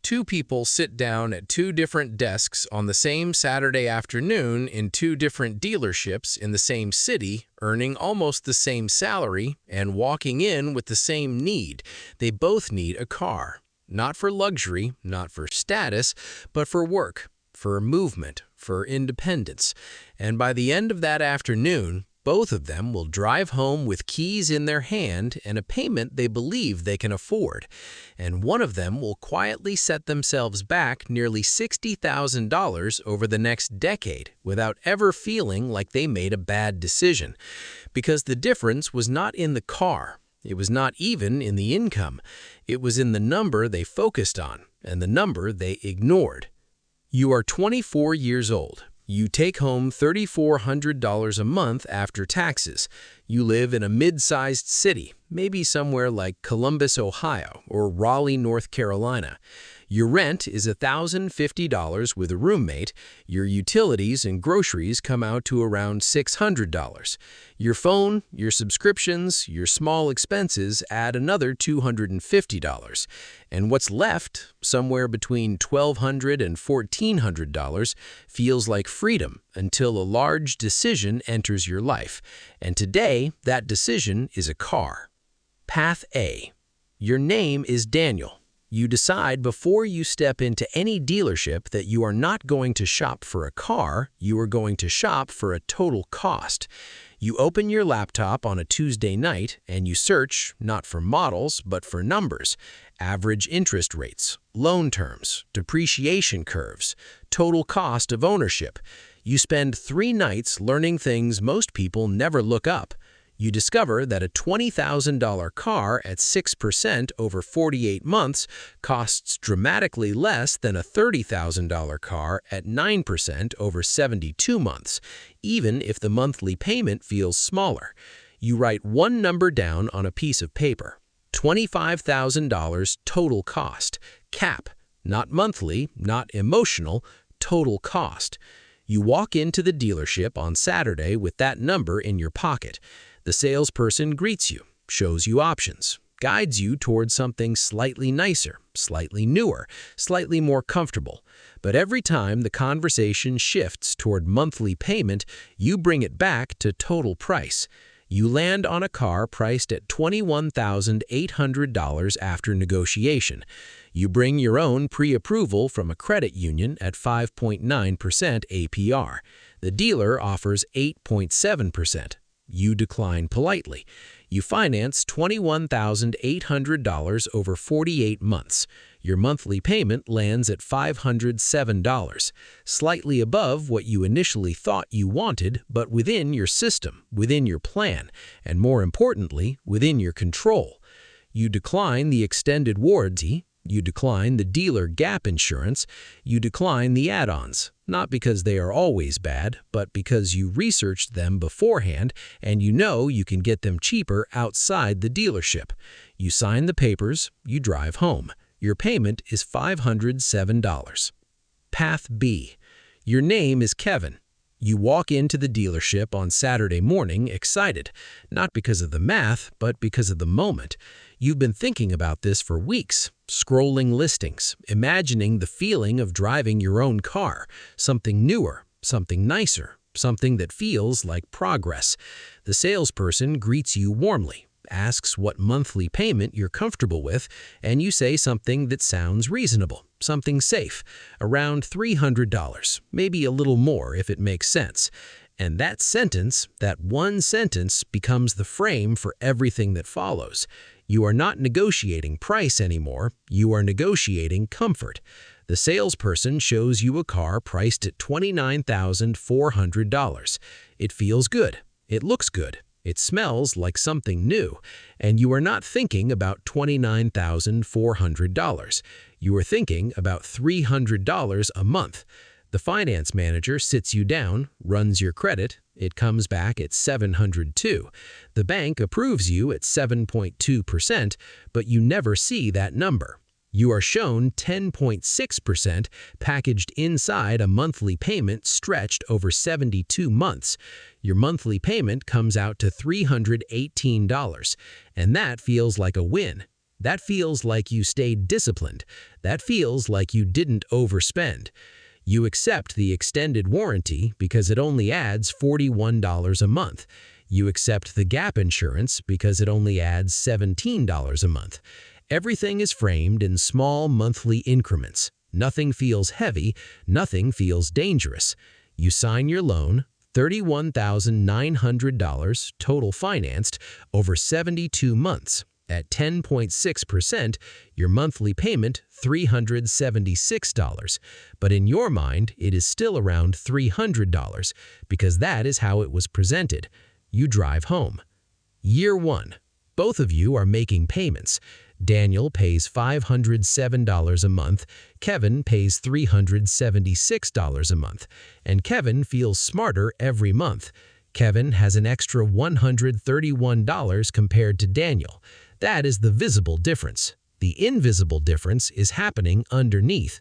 Two people sit down at two different desks on the same Saturday afternoon in two different dealerships in the same city, earning almost the same salary and walking in with the same need. They both need a car. Not for luxury, not for status, but for work, for movement, for independence. And by the end of that afternoon, both of them will drive home with keys in their hand and a payment they believe they can afford. And one of them will quietly set themselves back nearly $60,000 over the next decade without ever feeling like they made a bad decision. Because the difference was not in the car. It was not even in the income. It was in the number they focused on and the number they ignored. You are 24 years old. You take home $3,400 a month after taxes. You live in a mid-sized city, maybe somewhere like Columbus, Ohio, or Raleigh, North Carolina. Your rent is $1,050 with a roommate. Your utilities and groceries come out to around $600. Your phone, your subscriptions, your small expenses add another $250. And what's left, somewhere between $1,200 and $1,400, feels like freedom until a large decision enters your life. And today, that decision is a car. Path A. Your name is Daniel. You decide before you step into any dealership that you are not going to shop for a car, you are going to shop for a total cost. You open your laptop on a Tuesday night and you search, not for models, but for numbers, average interest rates, loan terms, depreciation curves, total cost of ownership. You spend 3 nights learning things most people never look up. You discover that a $20,000 car at 6% over 48 months costs dramatically less than a $30,000 car at 9% over 72 months, even if the monthly payment feels smaller. You write one number down on a piece of paper. $25,000 total cost. Cap. Not monthly, not emotional, total cost. You walk into the dealership on Saturday with that number in your pocket. The salesperson greets you, shows you options, guides you towards something slightly nicer, slightly newer, slightly more comfortable. But every time the conversation shifts toward monthly payment, you bring it back to total price. You land on a car priced at $21,800 after negotiation. You bring your own pre-approval from a credit union at 5.9% APR. The dealer offers 8.7%. You decline politely. You finance $21,800 over 48 months. Your monthly payment lands at $507, slightly above what you initially thought you wanted, but within your system, within your plan, and more importantly, within your control. You decline the extended warranty. You decline the dealer gap insurance. You decline the add-ons, not because they are always bad, but because you researched them beforehand and you know you can get them cheaper outside the dealership. You sign the papers, you drive home. Your payment is $507. Path B. Your name is Kevin. You walk into the dealership on Saturday morning excited, not because of the math, but because of the moment. You've been thinking about this for weeks, scrolling listings, imagining the feeling of driving your own car, something newer, something nicer, something that feels like progress. The salesperson greets you warmly, asks what monthly payment you're comfortable with, and you say something that sounds reasonable, something safe, around $300, maybe a little more if it makes sense. And that sentence, that one sentence, becomes the frame for everything that follows. You are not negotiating price anymore, you are negotiating comfort. The salesperson shows you a car priced at $29,400. It feels good, it looks good, it smells like something new, and you are not thinking about $29,400. You are thinking about $300 a month. The finance manager sits you down, runs your credit. It comes back at $702. The bank approves you at 7.2%, but you never see that number. You are shown 10.6% packaged inside a monthly payment stretched over 72 months. Your monthly payment comes out to $318, and that feels like a win. That feels like you stayed disciplined. That feels like you didn't overspend. You accept the extended warranty because it only adds $41 a month. You accept the gap insurance because it only adds $17 a month. Everything is framed in small monthly increments. Nothing feels heavy, nothing feels dangerous. You sign your loan, $31,900 total financed over 72 months. At 10.6%, your monthly payment, $376. But in your mind, it is still around $300 because that is how it was presented. You drive home. Year 1. Both of you are making payments. Daniel pays $507 a month, Kevin pays $376 a month, and Kevin feels smarter every month. Kevin has an extra $131 compared to Daniel. That is the visible difference. The invisible difference is happening underneath.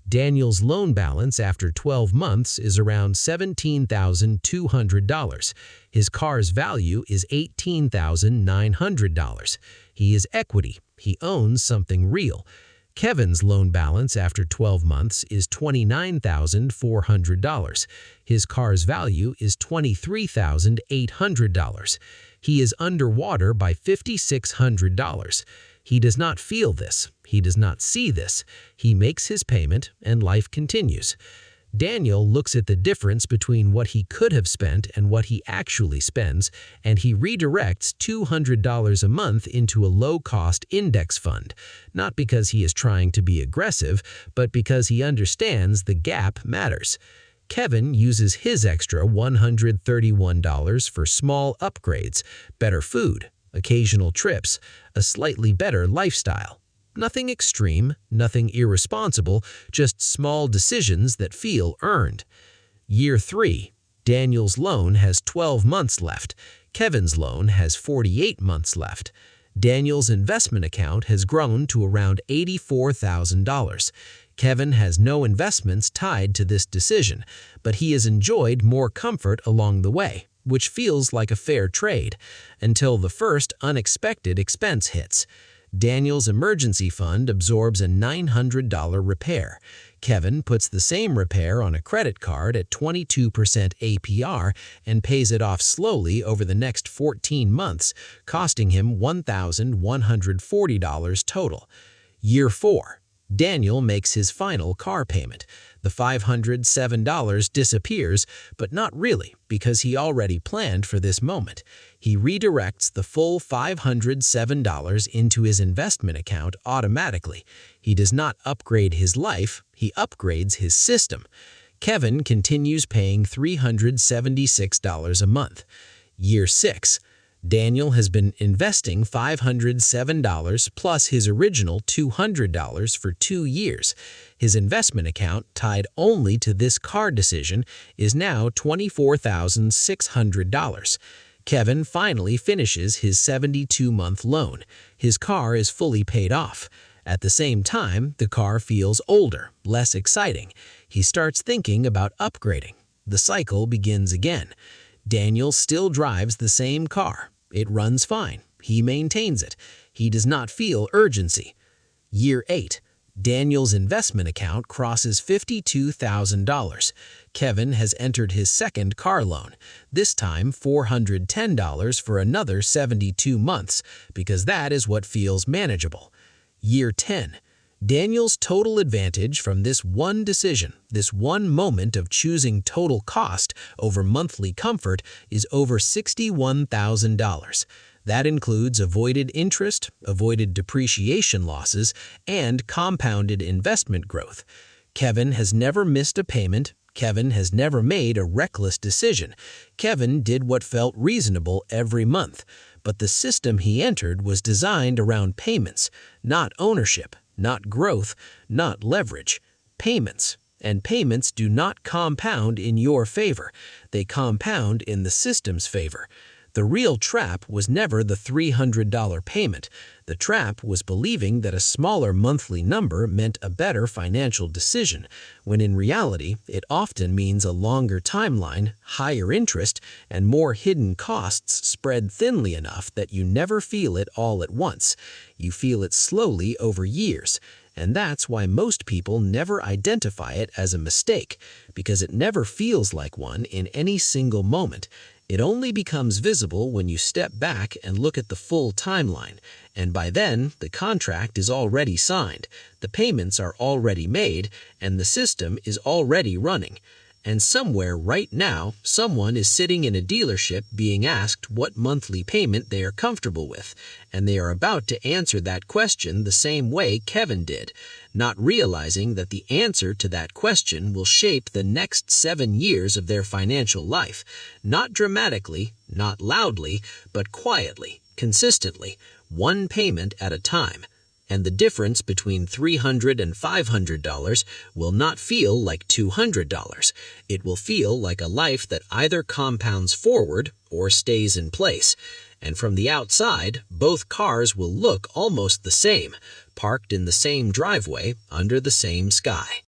Daniel's loan balance after 12 months is around $17,200. His car's value is $18,900. He is equity. He owns something real. Kevin's loan balance after 12 months is $29,400. His car's value is $23,800. He is underwater by $5,600. He does not feel this. He does not see this. He makes his payment and life continues. Daniel looks at the difference between what he could have spent and what he actually spends, and he redirects $200 a month into a low-cost index fund, not because he is trying to be aggressive, but because he understands the gap matters. Kevin uses his extra $131 for small upgrades, better food, occasional trips, a slightly better lifestyle. Nothing extreme, nothing irresponsible, just small decisions that feel earned. Year 3. Daniel's loan has 12 months left. Kevin's loan has 48 months left. Daniel's investment account has grown to around $84,000. Kevin has no investments tied to this decision, but he has enjoyed more comfort along the way, which feels like a fair trade, until the first unexpected expense hits. Daniel's emergency fund absorbs a $900 repair. Kevin puts the same repair on a credit card at 22% APR and pays it off slowly over the next 14 months, costing him $1,140 total. Year 4. Daniel makes his final car payment. The $507 disappears, but not really, because he already planned for this moment. He redirects the full $507 into his investment account automatically. He does not upgrade his life, he upgrades his system. Kevin continues paying $376 a month. Year 6. Daniel has been investing $507 plus his original $200 for 2 years. His investment account, tied only to this car decision, is now $24,600. Kevin finally finishes his 72-month loan. His car is fully paid off. At the same time, the car feels older, less exciting. He starts thinking about upgrading. The cycle begins again. Daniel still drives the same car. It runs fine. He maintains it. He does not feel urgency. Year 8. Daniel's investment account crosses $52,000. Kevin has entered his second car loan, this time $410 for another 72 months, because that is what feels manageable. Year 10. Daniel's total advantage from this one decision, this one moment of choosing total cost over monthly comfort, is over $61,000. That includes avoided interest, avoided depreciation losses, and compounded investment growth. Kevin has never missed a payment. Kevin has never made a reckless decision. Kevin did what felt reasonable every month. But the system he entered was designed around payments, not ownership, not growth, not leverage. Payments. And payments do not compound in your favor. They compound in the system's favor. The real trap was never the $300 payment. The trap was believing that a smaller monthly number meant a better financial decision, when in reality, it often means a longer timeline, higher interest, and more hidden costs spread thinly enough that you never feel it all at once. You feel it slowly over years. And that's why most people never identify it as a mistake, because it never feels like one in any single moment. It only becomes visible when you step back and look at the full timeline, and by then, the contract is already signed, the payments are already made, and the system is already running. And somewhere right now, someone is sitting in a dealership being asked what monthly payment they are comfortable with, and they are about to answer that question the same way Kevin did, not realizing that the answer to that question will shape the next 7 years of their financial life, not dramatically, not loudly, but quietly, consistently, one payment at a time. And the difference between $300 and $500 will not feel like $200. It will feel like a life that either compounds forward or stays in place. And from the outside, both cars will look almost the same, parked in the same driveway under the same sky.